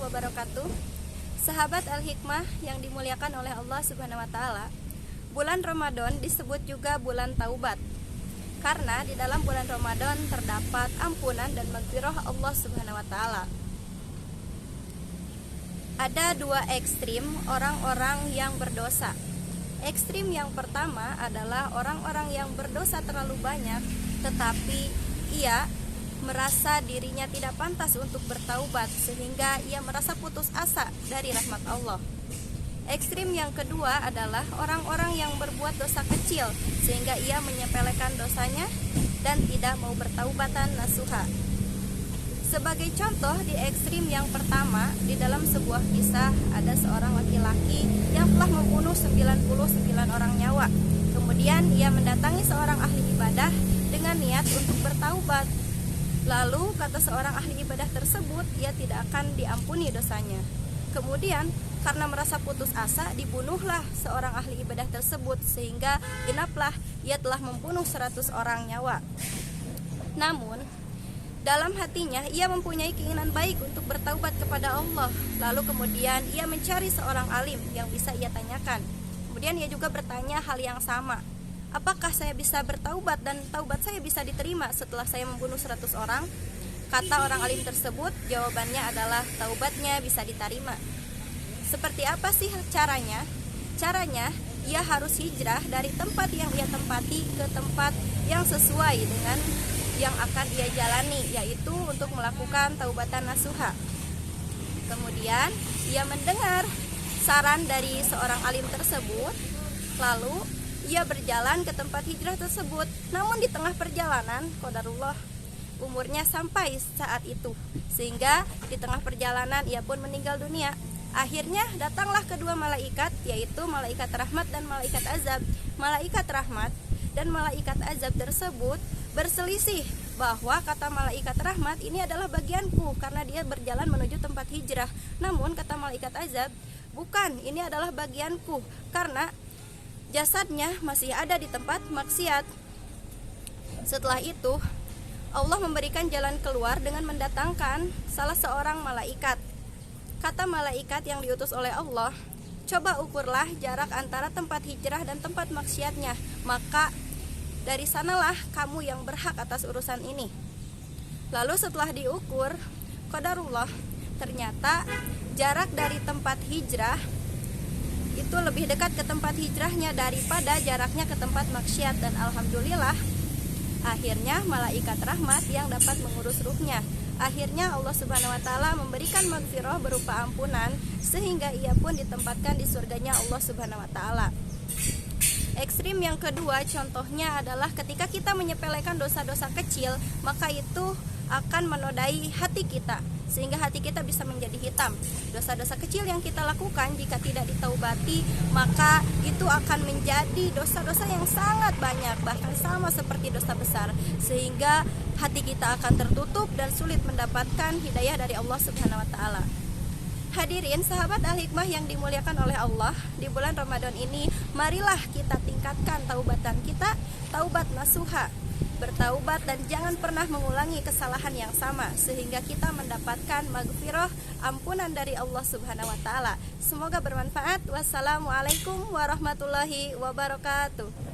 wabarakatuh. Sahabat Al-Hikmah yang dimuliakan oleh Allah Subhanahu wa taala. Bulan Ramadan disebut juga bulan taubat. Karena di dalam bulan Ramadan terdapat ampunan dan maghfirah Allah Subhanahu wa taala. Ada dua ekstrim orang-orang yang berdosa. Ekstrim yang pertama adalah orang-orang yang berdosa terlalu banyak, tetapi ia merasa dirinya tidak pantas untuk bertaubat sehingga ia merasa putus asa dari rahmat Allah. Ekstrim yang kedua adalah orang-orang yang berbuat dosa kecil sehingga ia menyepelekan dosanya dan tidak mau bertaubatan nasuha. Sebagai contoh di ekstrim yang pertama, di dalam sebuah kisah ada seorang laki-laki yang telah membunuh 99 orang nyawa. Kemudian ia mendatangi seorang ahli ibadah dengan niat untuk bertaubat. Lalu kata seorang ahli ibadah tersebut, ia tidak akan diampuni dosanya. Kemudian karena merasa putus asa, dibunuhlah seorang ahli ibadah tersebut sehingga genaplah ia telah membunuh 100 orang nyawa. Namun dalam hatinya ia mempunyai keinginan baik untuk bertaubat kepada Allah. Lalu kemudian ia mencari seorang alim yang bisa ia tanyakan. Kemudian ia juga bertanya hal yang sama. Apakah saya bisa bertaubat dan taubat saya bisa diterima setelah saya membunuh 100 orang? Kata orang alim tersebut, jawabannya adalah taubatnya bisa diterima. Seperti apa sih caranya? Caranya, ia harus hijrah dari tempat yang ia tempati ke tempat yang sesuai dengan yang akan ia jalani, yaitu untuk melakukan taubatan nasuha. Kemudian ia mendengar saran dari seorang alim tersebut, lalu ia berjalan ke tempat hijrah tersebut. Namun di tengah perjalanan, qadarullah, umurnya sampai saat itu, sehingga di tengah perjalanan ia pun meninggal dunia. Akhirnya datanglah kedua malaikat, yaitu malaikat rahmat dan malaikat azab. Malaikat rahmat dan malaikat azab tersebut berselisih bahwa kata malaikat rahmat, ini adalah bagianku karena dia berjalan menuju tempat hijrah. Namun kata malaikat azab, bukan, ini adalah bagianku karena jasadnya masih ada di tempat maksiat. Setelah itu Allah memberikan jalan keluar dengan mendatangkan salah seorang malaikat. Kata malaikat yang diutus oleh Allah, coba ukurlah jarak antara tempat hijrah dan tempat maksiatnya, maka dari sanalah kamu yang berhak atas urusan ini. Lalu setelah diukur, qadarullah, ternyata jarak dari tempat hijrah itu lebih dekat ke tempat hijrahnya daripada jaraknya ke tempat maksiat. Dan alhamdulillah, akhirnya malaikat rahmat yang dapat mengurus ruhnya. Akhirnya Allah Subhanahu wa taala memberikan maghfirah berupa ampunan sehingga ia pun ditempatkan di surganya Allah Subhanahu wa taala. Ekstrim yang kedua contohnya adalah ketika kita menyepelekan dosa-dosa kecil, maka itu akan menodai hati kita sehingga hati kita bisa menjadi hitam. Dosa-dosa kecil yang kita lakukan jika tidak ditaubati, maka itu akan menjadi dosa-dosa yang sangat banyak, bahkan sama seperti dosa besar, sehingga hati kita akan tertutup dan sulit mendapatkan hidayah dari Allah Subhanahu wa taala. Hadirin sahabat Al-Hikmah yang dimuliakan oleh Allah, di bulan Ramadan ini marilah kita tingkatkan taubatan kita, taubat nasuha, bertaubat dan jangan pernah mengulangi kesalahan yang sama sehingga kita mendapatkan maghfirah, ampunan dari Allah Subhanahu wa taala. Semoga bermanfaat. Wassalamualaikum warahmatullahi wabarakatuh.